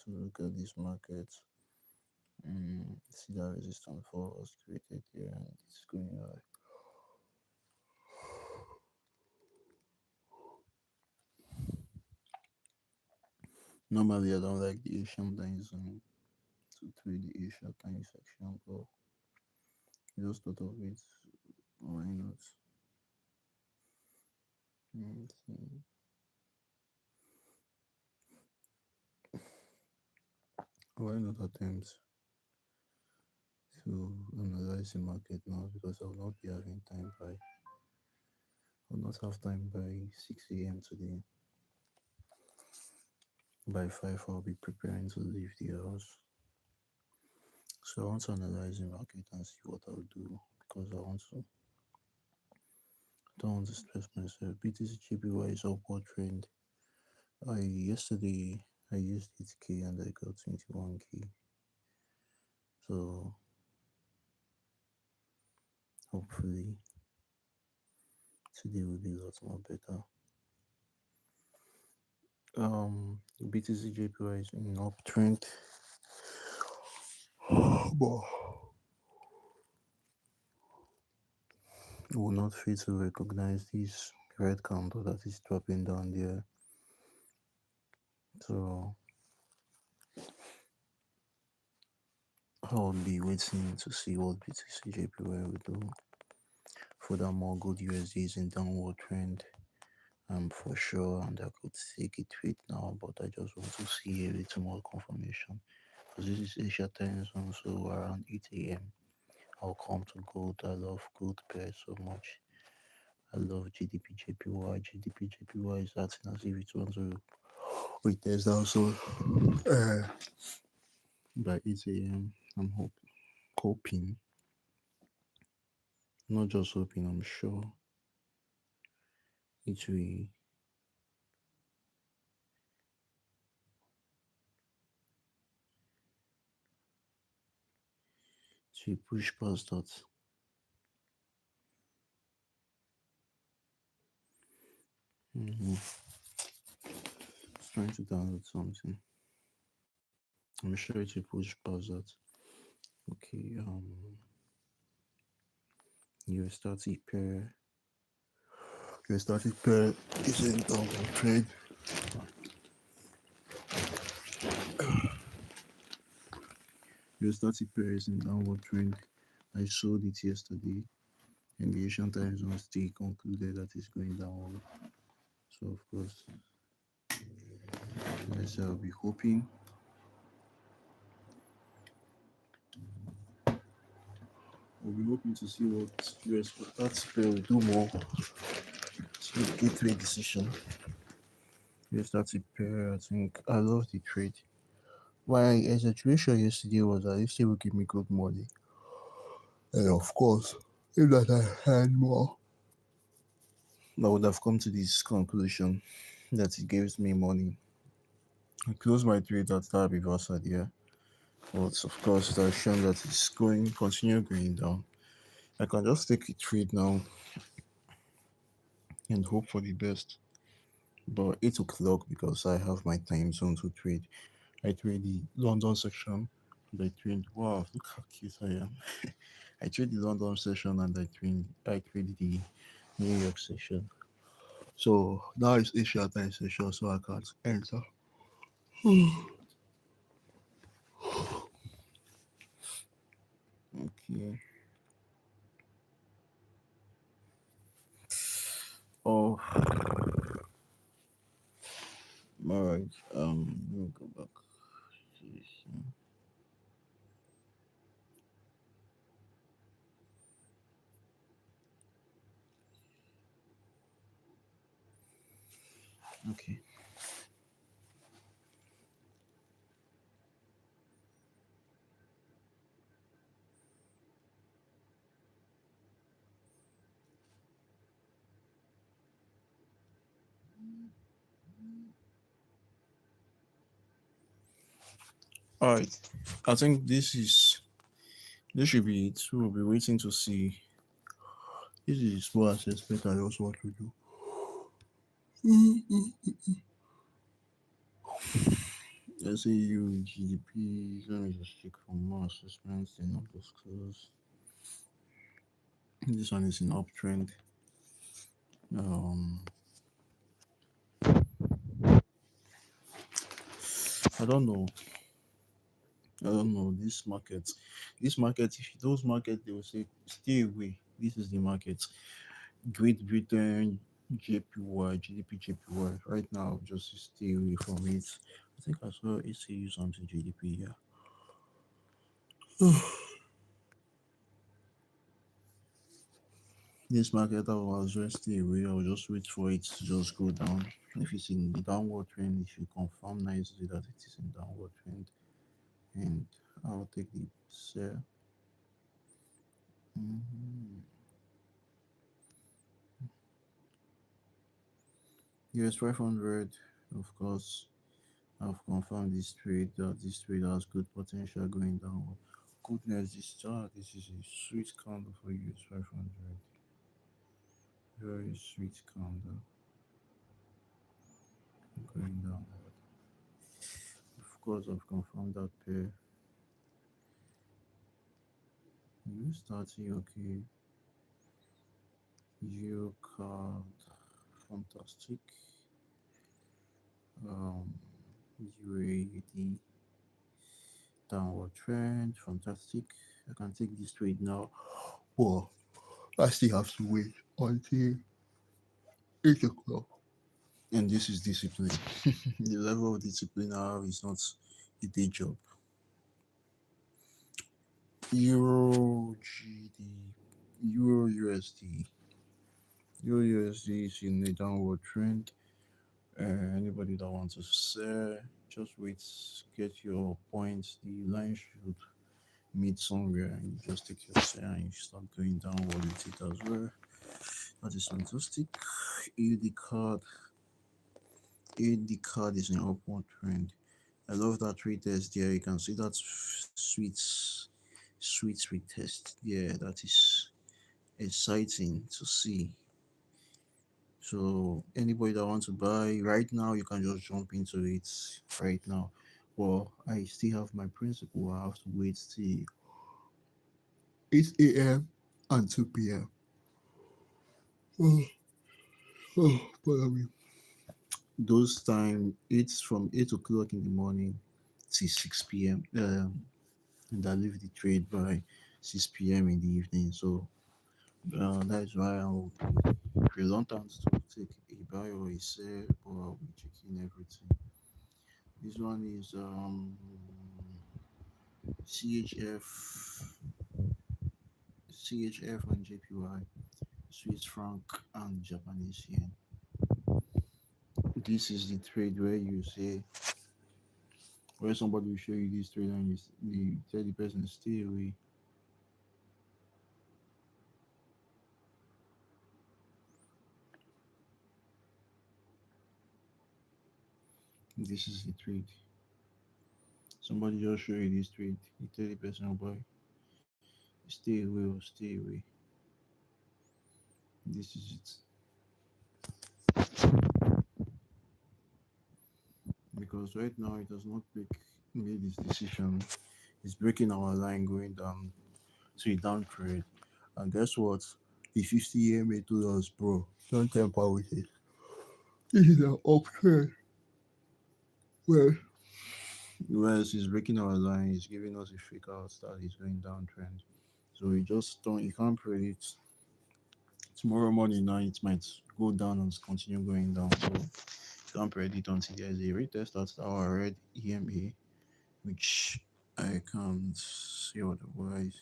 to look at this market. See that resistance fall was created here and it's going high. Normally, I don't like the Asian time zone to trade the Asia time section, but just thought of it. Why not? See. Why not attempt to analyze the market now? Because I will not be having time by. I will not have time by 6 a.m. today. By 5, I'll be preparing to leave the house. So I want to analyze the market and see what I'll do because don't want to stress myself. BTC JPY is upward trend. Yesterday I used 8K and I got 21K. So hopefully today will be a lot more better. BTC JPY is in uptrend, but will not fail to recognize this red candle that is dropping down there. So I'll be waiting to see what BTC JPY will do. Furthermore, gold USD is in downward trend. For sure, and I could take a trade now, but I just want to see a little more confirmation because this is Asia time zone, so around 8 a.m. I'll come to gold. I love gold pairs so much. I love GDP JPY is acting as if it wants to retest also by 8 a.m. I'm hoping, not just hoping, I'm sure it will push past that. Trying to download something. I'm sure it will push past that. Okay, your static pair. Your static pair is in downward trend. Your static pair is in downward trend. I showed it yesterday, and the Asian time zone still concluded that it's going downward. So of course, yes, I'll be hoping. I'll be hoping to see what US that pair will do more to get to a decision. Your static pair, I think I love the trade. My exaggeration yesterday was that yesterday would give me good money. And of course, if that I had more, I would have come to this conclusion that it gives me money. I closed my trade at that reversal there. But of course, it has shown that it's continue going down. I can just take a trade now and hope for the best. But 8 o'clock, because I have my time zone to trade. I trade the London section and I trade. Wow, look how cute I am. I trade the London session and I trade the New York session. So now it's Asia time session, so I can't enter. Okay. Oh, all right. Let me go back. Okay. All right. I think this should be it. We'll be waiting to see. This is what I expect I also want to do. Let's say you GDP. Let me just check for more assessments. The numbers close. This one is in uptrend. Um, I don't know. I don't know this market. This market, if those market, they will say stay away. This is the market. Great Britain, JPY, GDP, JPY. Right now, just stay away from it. I think I saw ACU something GDP. Yeah. This market, I will just stay away. I'll just wait for it to just go down. If it's in the downward trend, if you confirm nicely that it is in downward trend, and I'll take the sell. Mhm. US 500, of course. I've confirmed this trade that this trade has good potential going downward. Goodness, this chart, this is a sweet candle for US 500. Very sweet candle going downward. Of course, I've confirmed that pair. You starting okay. You card fantastic. Um, UAD downward trend, fantastic. I can take this trade now. Well, I still have to wait until 8 o'clock. And this is discipline. The level of discipline I have is not a day job. Euro GD, Euro USD. Euro USD is in a downward trend. Anybody that wants to sell, just wait, get your points. The line should meet somewhere, and you just take your sell and you start going downward with it as well. That is fantastic. AUD card, AUD card is in upward trend. I love that retest there. You can see that sweet retest. Yeah, that is exciting to see. So anybody that wants to buy right now, you can just jump into it right now. Well, I still have my principle. I have to wait till 8 a.m. and 2 p.m. Oh, pardon me. Those time it's from 8 o'clock in the morning till 6 p.m. And I leave the trade by 6 p.m. in the evening. So that is why I'll be reluctant to take a buy or a sell, but I'll be checking everything. This one is CHF, CHF and JPY, Swiss franc and Japanese yen. This is the trade where you say, where somebody will show you this trade and you tell the person stay away. This is the trade. Somebody just show you this trade. You tell the person, oh boy, stay away or stay away. This is it. Because right now it does not made this decision. It's breaking our line going down to a down trade. And guess what? The 50 EMA told us, bro, don't temper with it. This is an uptrend. Well, whereas he's breaking our line, he's giving us a fake out that is going downtrend. So you just don't, you can't predict. Tomorrow morning now it might go down and continue going down. So you can't predict until there's a retest at our red EMA, which I can't see otherwise.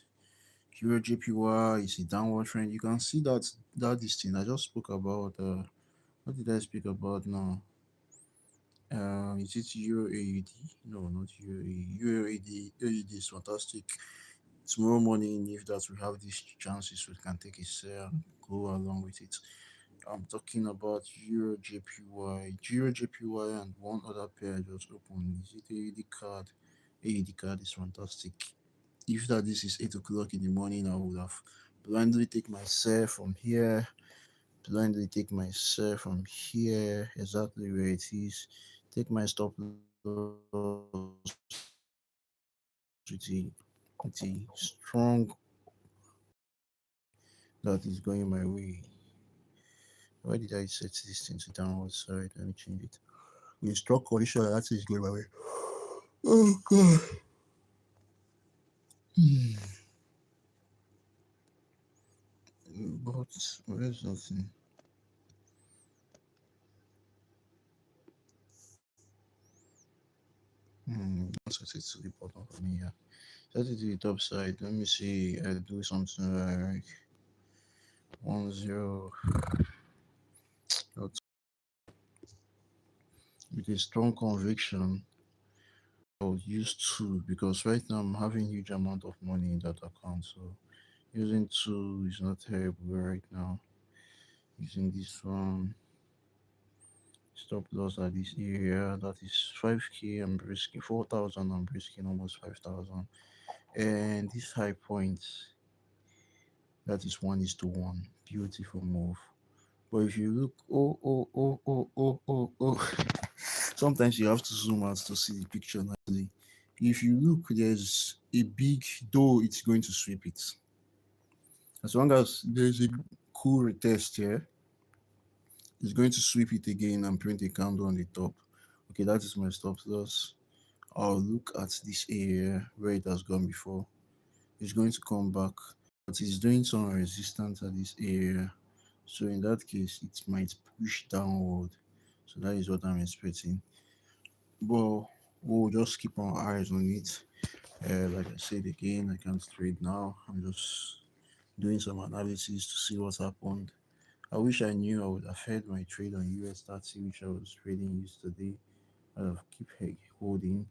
Euro JPY is a downward trend. You can see that this thing I just spoke about. What did I speak about now? Is it Euro AUD? No, not Euro AUD. Euro AUD. AUD is fantastic. Tomorrow morning, if that we have these chances, we can take a sell and go along with it. I'm talking about Euro JPY, Euro JPY, and one other pair I just opened. Is it AUD card? AUD card is fantastic. If that this is 8 o'clock in the morning, I would have blindly take my sell from here, blindly take my sell from here, exactly where it is. Take my stop loss with a strong that is going my way. Why did I set this thing to downward side? Let me change it. With strong condition that is going my way. Oh god. But where's nothing? Set it to the bottom for me here. Set it to the top side. Let me see. I do something like 10 with a strong conviction. I would use two because right now I'm having huge amount of money in that account. So using two is not terrible right now. Using this one, stop loss at this area, that is 5k. I'm risking 4,000. I'm risking almost 5,000. And this high point, that is 1:1. Beautiful move. But if you look, sometimes you have to zoom out to see the picture nicely. If you look, there's a big, though it's going to sweep it. As long as there's a cool retest here, it's going to sweep it again and print a candle on the top. Okay, that is my stop loss. I'll look at this area where it has gone before. It's going to come back, but it's doing some resistance at this area. So in that case, it might push downward. So that is what I'm expecting. But we'll just keep our eyes on it. Like I said again, I can't trade now. I'm just doing some analysis to see what's happened. I wish I knew I would have had my trade on US 30, which I was trading yesterday. I'd have keep holding,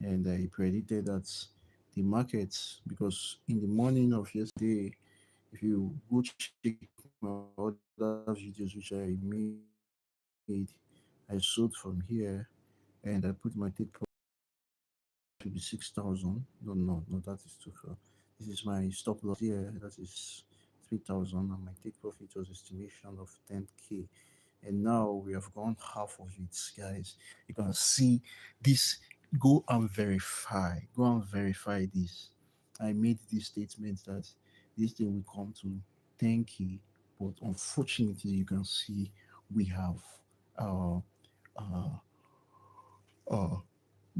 and I predicted that the markets, because in the morning of yesterday, if you go check my other videos which I made, I sold from here and I put my take profit to be 6,000. No, that is too far. This is my stop loss here. That is 3,000, and my take profit was estimation of 10k. And now we have gone half of it, guys. You can see this. Go and verify this. I made this statement that this thing will come to 10k, but unfortunately you can see we have uh uh uh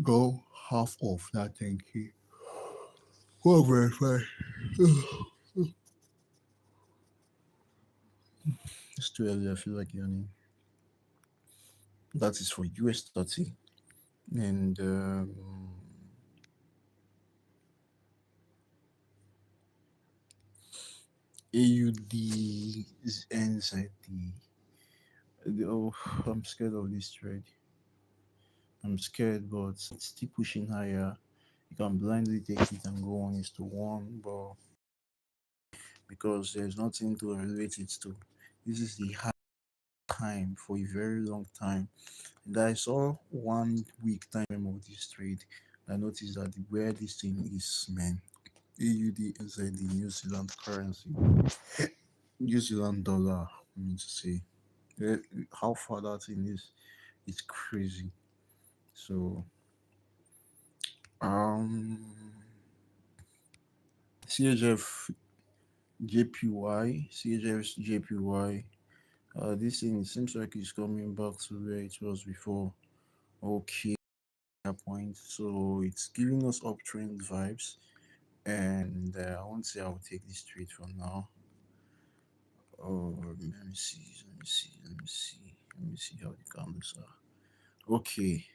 go half of that 10k. Go and verify. It's too early. I feel like yawning. That is for US 30. And AUD is NZD. Oh, I'm scared of this trade. I'm scared, but it's still pushing higher. You can blindly take it and go 1:1, but because there's nothing to relate it to, this is the high time for a very long time. And I saw 1 week time of this trade. I noticed that where this thing is, man, AUD inside the New Zealand currency, New Zealand dollar, I mean to say. Eh, how far that thing is crazy. So um CHF JPY. This thing seems like it's coming back to where it was before. Okay, that point. So it's giving us uptrend vibes, and I won't say I'll take this trade for now. Oh, let me see. Let me see how the candles are. Okay,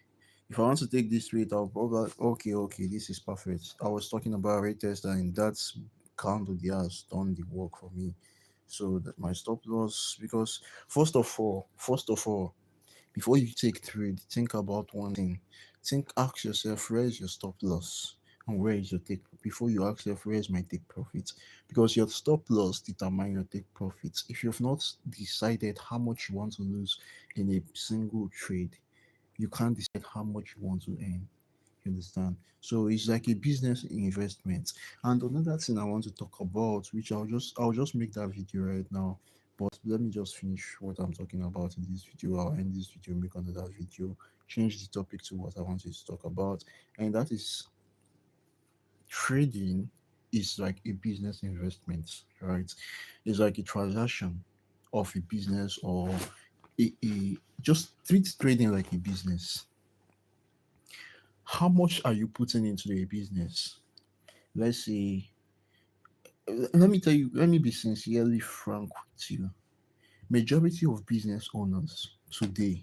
if I want to take this rate, I'll probably okay, this is perfect. I was talking about rate test, and that's candle there has done the work for me. So that my stop loss, because first of all, before you take trade, think about one thing. Ask yourself, where is your stop loss and where is your take, before you ask yourself where is my take profit, because your stop loss determine your take profits. If you've not decided how much you want to lose in a single trade, you can't decide how much you want to earn. You understand? So it's like a business investment. And another thing I want to talk about, which I'll just make that video right now. But let me just finish what I'm talking about in this video. I'll end this video, make another video, change the topic to what I wanted to talk about, and that is trading is like a business investment, right? It's like a transaction of a business, or a just treat trading like a business. How much are you putting into a business? Let's say, let me tell you, let me be sincerely frank with you. Majority of business owners today,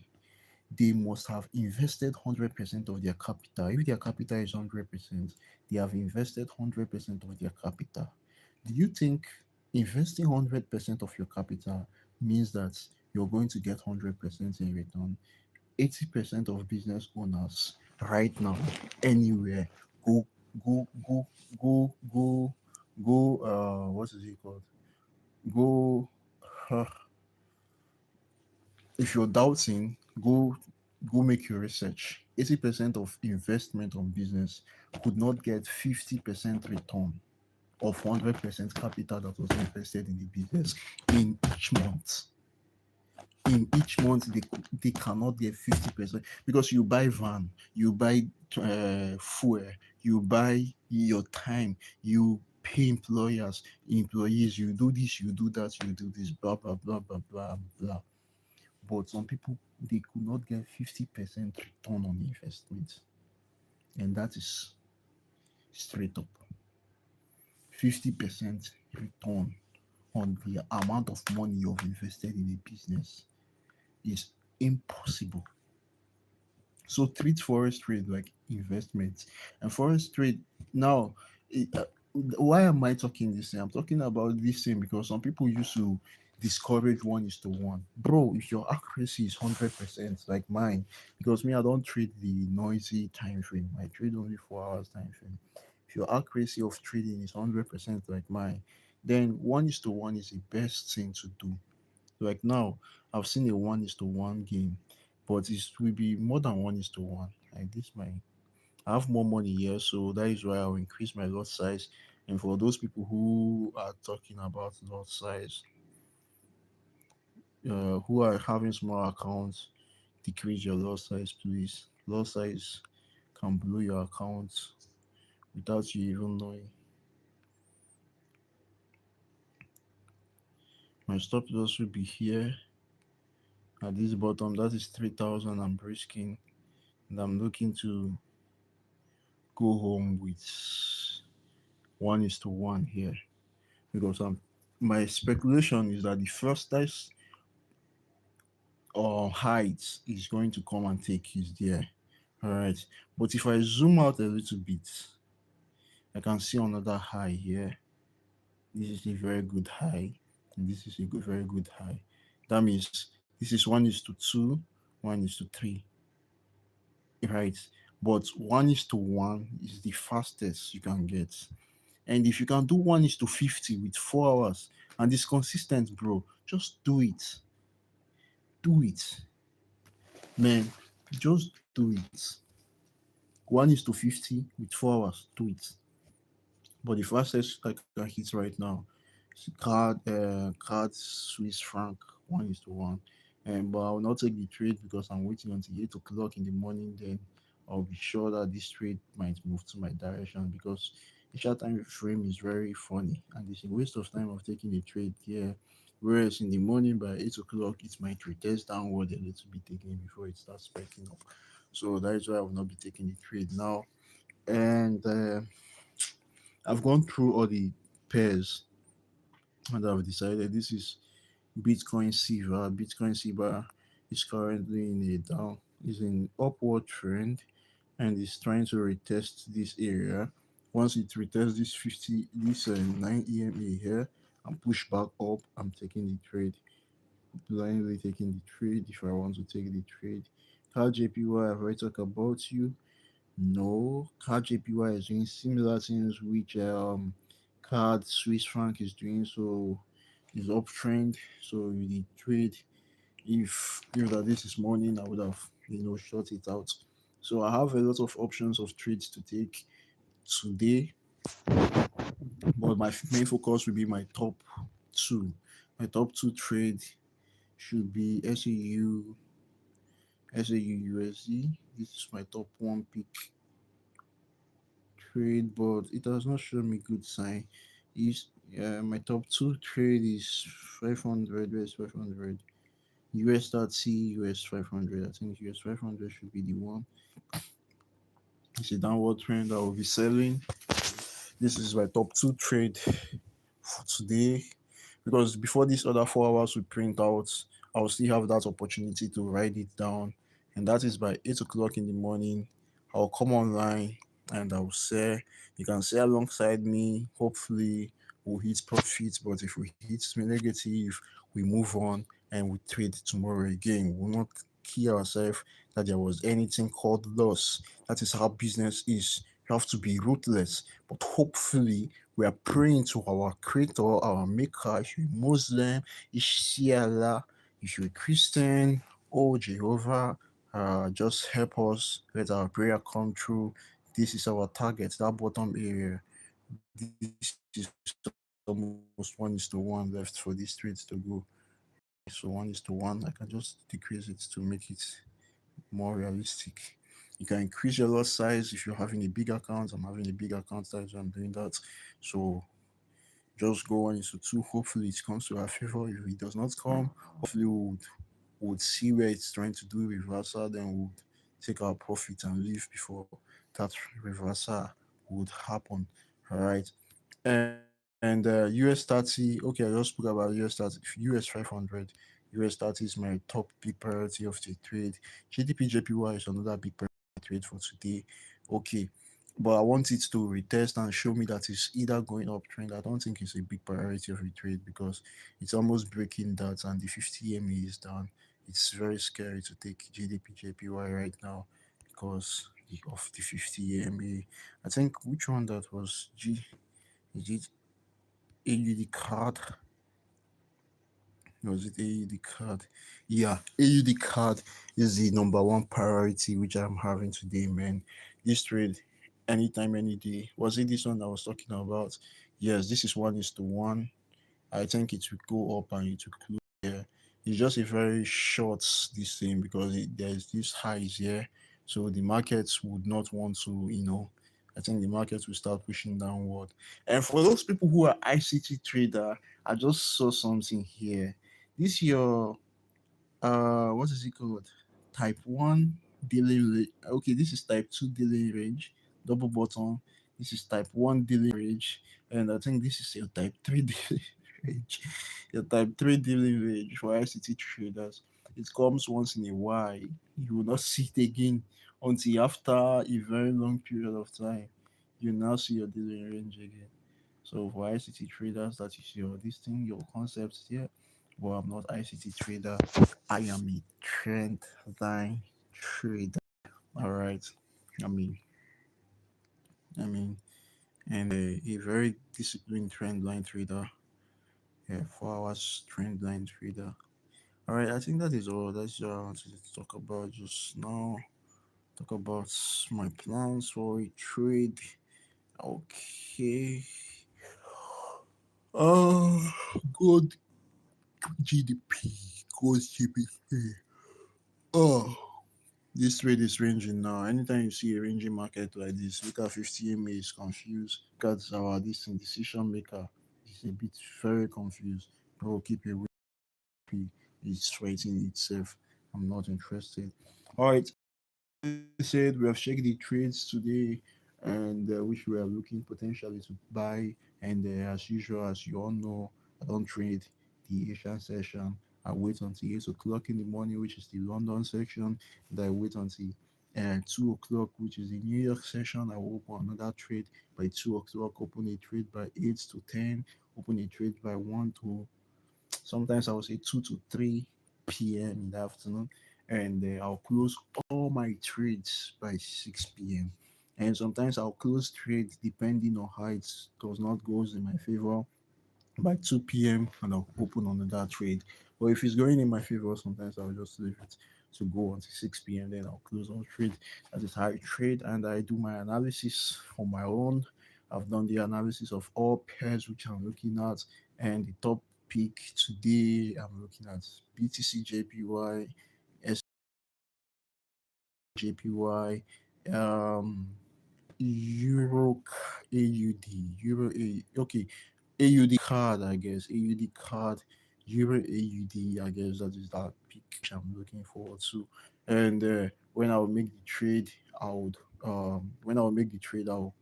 they must have invested 100% of their capital. If their capital is 100%, they have invested 100% of their capital. Do you think investing 100% of your capital means that you're going to get 100% in return? 80% of business owners right now, anywhere, go, go, go, go, what is it called? Go, uh, if you're doubting, go make your research. 80% of investment on business could not get 50% return of 100% capital that was invested in the business in each month. In each month, they cannot get 50%, because you buy van, you buy fuel, you buy your time, you pay employees, you do this, you do that, you do this, blah blah blah blah blah blah. But some people, they could not get 50% return on investment, and that is straight up 50% return on the amount of money you've invested in a business is impossible. So treat forex trade like investment. And forex trade now, why am I talking this thing? I'm talking about this thing because some people used to discourage 1:1. Bro, if your accuracy is 100% like mine, because me, I don't trade the noisy time frame. I trade only 4 hours time frame. If your accuracy of trading is 100% like mine, then 1:1 is the best thing to do. Like now, I've seen a 1:1 game, but it will be more than 1:1. Like this, my I have more money here, so that is why I'll increase my lot size. And for those people who are talking about lot size, who are having small accounts, decrease your lot size, please. Lot size can blow your account without you even knowing. My stop loss will be here at this bottom. That is 3,000. I'm risking, and I'm looking to go home with 1:1 here, because my speculation is that the first dice or height is going to come and take his there. All right, but if I zoom out a little bit, I can see another high here. This is a very good high, and this is a very good high. That means this is 1:2, 1:3, right? But 1:1 is the fastest you can get. And if you can do 1:50 with 4 hours and it's consistent, bro, just do it. Do it, man. Just do it. 1:50 with 4 hours, do it. But the fastest I can hit right now is card Swiss franc 1:1. And but I will not take the trade because I'm waiting until 8 o'clock in the morning. Then I'll be sure that this trade might move to my direction, because the short time frame is very funny and it's a waste of time of taking a trade here. Whereas in the morning by 8 o'clock, it might retest downward a little bit again before it starts spiking up. So that is why I will not be taking the trade now. And I've gone through all the pairs, and I've decided this is Bitcoin Silver. Bitcoin Silver is currently in a down, is in upward trend, and is trying to retest this area. Once it retests this 50, this 9 EMA here, and push back up, I'm taking the trade. Blindly taking the trade if I want to take the trade. How JPY, I've already talked about you. No, card JPY is doing similar things which card Swiss franc is doing, so it's uptrend. So the trade, if that this is morning, I would have short it out. So I have a lot of options of trades to take today, but my main focus will be my top two. My top two trade should be SAU USD. This is my top one pick trade, but it does not show me good sign. Is My top two trade is 500 US 500 US.C US 500. I think US 500 should be the one. It's a downward trend I will be selling. This is my top two trade for today, because before these other 4 hours we print out, I'll still have that opportunity to write it down, and that is by 8 o'clock in the morning. I'll come online and I'll sell. You can sell alongside me. Hopefully, we'll hit profits, but if we hit negative, we move on and we trade tomorrow again. We'll not kill ourselves that there was anything called loss. That is how business is. You have to be ruthless, but hopefully we are praying to our creator, our maker. If you're Muslim, Ishiala, if you're a Christian, oh Jehovah, just help us. Let our prayer come true. This is our target, that bottom area. This is almost 1:1 left for these trades to go. So 1:1, I can just decrease it to make it more realistic. You can increase your lot size if you're having a big account. I'm having a big account, that's why I'm doing that. So just go 1:2. Hopefully it comes to our favor. If it does not come, hopefully we'll see where it's trying to do reversal, then we'll take our profit and leave before that reversal would happen. All right. And US 30, okay, I just spoke about US 30, US 500. US 30 is my top big priority of the trade. GDP is another big priority trade for today. Okay, but I want it to retest and show me that it's either going uptrend. I don't think it's a big priority of a trade because it's almost breaking that, and the 50 MA is down. It's very scary to take GDP right now because of the 50 MA. I think which one that was is it AUD card? Was it AUD card? Yeah, AUD card is the number one priority which I'm having today, man. This trade, anytime, any day. Was it this one I was talking about? Yes, this is 1:1. I think it will go up and it will close here. It's just a very short this thing because there's this highs here. So the markets would not want to, I think the markets will start pushing downward. And for those people who are ICT trader, I just saw something here. This your what is it called? Type 1 dealing range. Okay, this is type 2 dealing range, double bottom. This is type 1 dealing range, and I think this is your type 3 dealing range. Your type 3 dealing range for ICT traders. It comes once in a while. You will not see it again until after a very long period of time. You now see your dealing range again. So for ICT traders, that is your this thing, your concepts here. But I'm not ICT trader. I am a trend line trader. All right. I mean, I mean, and a very disciplined trend line trader. Yeah, 4 hours trend line trader. All right. I think that is all. That's all I wanted to talk about just now. Talk about my plans for a trade. Okay. Oh, good GDP. Good GDP. Oh. This trade is ranging now. Anytime you see a ranging market like this, look at 50 MA is confused. Look at our this decision maker is a bit very confused. Bro, keep away. It's fighting itself. I'm not interested. All right. Said we have checked the trades today, and which we are looking potentially to buy. And as usual, as you all know, I don't trade the Asian session. I wait until 8 o'clock in the morning, which is the London section. And I wait until 2 o'clock, which is the New York session. I will open another trade by 2 o'clock, open a trade by 8 to 10, open a trade by 1 to sometimes I will say 2 to 3 p.m. in the afternoon, and I'll close all my trades by 6 p.m. And sometimes I'll close trades depending on how it does not goes in my favor by 2 p.m. and I'll open another trade. But if it's going in my favor, sometimes I'll just leave it to go until 6 p.m. Then I'll close all trade. That is how I trade, and I do my analysis on my own. I've done the analysis of all pairs which I'm looking at, and the top peak today. I'm looking at BTC JPY, SJPY, um, Euro AUD, Euro A. Okay, AUD card, I guess. AUD card, Euro AUD, I guess that is that peak which I'm looking forward to. And when I'll make the trade, I'll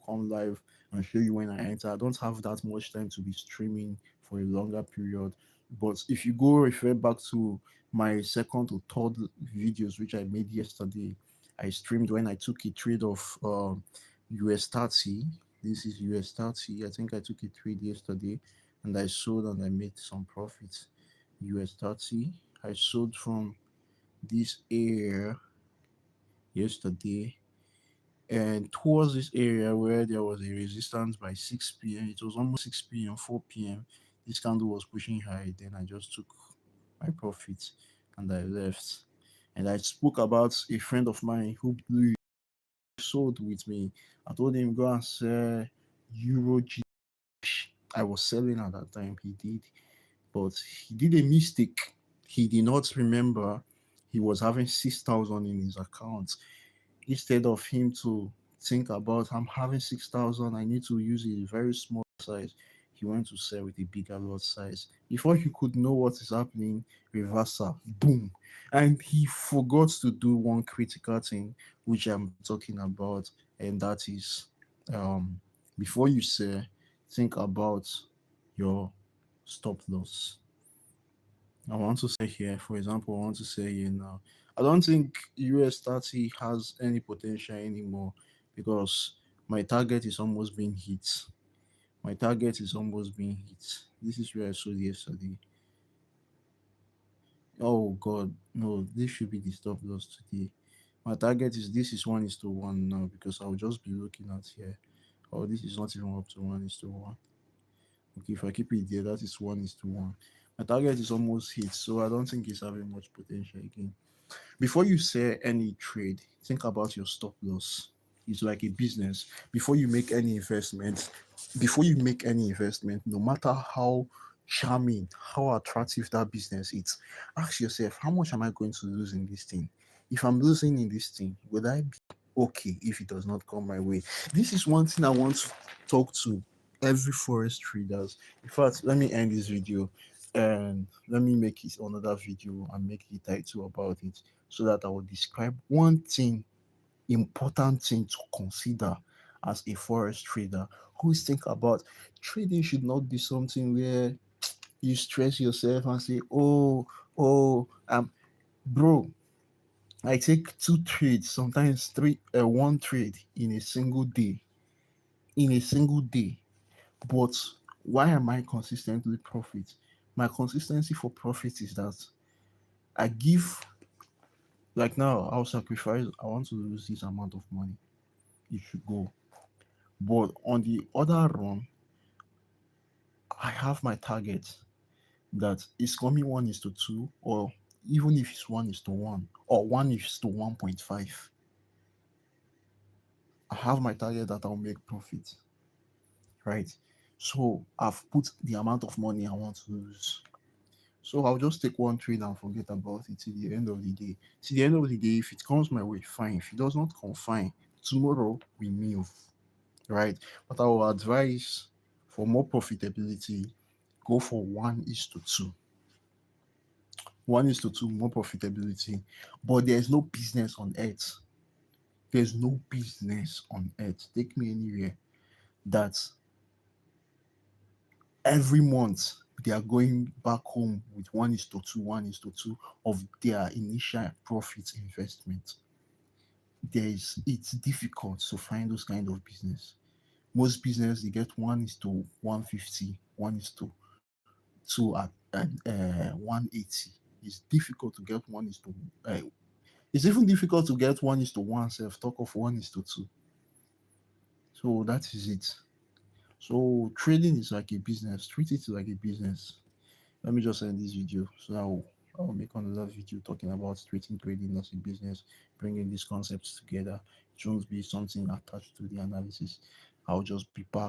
come live and show you when I enter. I don't have that much time to be streaming for a longer period. But if you go refer back to my second or third videos which I made yesterday, I streamed when I took a trade of US 30. This is US 30. I think I took a trade yesterday and I sold and I made some profits. US 30. I sold from this area yesterday and towards this area where there was a resistance by 6 p.m. It was almost 6 p.m., 4 p.m. This candle was pushing high. Then I just took my profits and I left. And I spoke about a friend of mine who blew sold with me. I told him go and sell Euro G. I was selling at that time. He did, but he did a mistake. He did not remember he was having 6,000 in his account. Instead of him to think about I'm having 6,000, I need to use a very small size. He went to sell with a bigger lot size. Before he could know what is happening, reversal, boom. And he forgot to do one critical thing, which I'm talking about, and that is um, before you sell, think about your stop loss. I want to say here, for example, I want to say here now, I don't think US 30 has any potential anymore because my target is almost being hit. My target is almost being hit. This is where I sold yesterday. Oh God, no, this should be the stop loss today. My target is this is 1:1 now because I'll just be looking at here. Oh, this is not even up to 1:1. Okay, if I keep it there, that is 1:1. My target is almost hit, so I don't think it's having much potential again. Before you say any trade, think about your stop loss. It's like a business. Before you make any investment, no matter how charming, how attractive that business is, ask yourself, how much am I going to lose in this thing? If I'm losing in this thing, would I be okay if it does not come my way? This is one thing I want to talk to every forest traders. In fact, let me end this video and let me make it another video and make the title about it so that I will describe one thing, important thing to consider as a forex trader. Always think about trading should not be something where you stress yourself and say, bro, I take two trades, sometimes one trade in a single day. In a single day. But why am I consistently profit? My consistency for profit is that I give, like now, I'll sacrifice, I want to lose this amount of money. It should go. But on the other run, I have my target that is coming 1:2, or even if it's 1:1 or 1:1.5. I have my target that I'll make profit, right? So I've put the amount of money I want to lose. So I'll just take one trade and forget about it till the end of the day. Till the end of the day, if it comes my way, fine. If it does not come, fine. Tomorrow we move, right? But I will advise for more profitability, go for 1:2. 1:2, more profitability. But there's no business on earth. There's no business on earth. Take me anywhere that every month they are going back home with 1:2, 1:2 of their initial profit investment. It's difficult to find those kind of business. Most business they get 1:150, 1:2 at 180. It's difficult to get it's even difficult to get 1:1 self talk of 1:2. So that is it. So trading is like a business. Treat it like a business. Let me just end this video. So I'll make another video talking about treating trading as a business, bringing these concepts together. It won't be something attached to the analysis. I'll just be back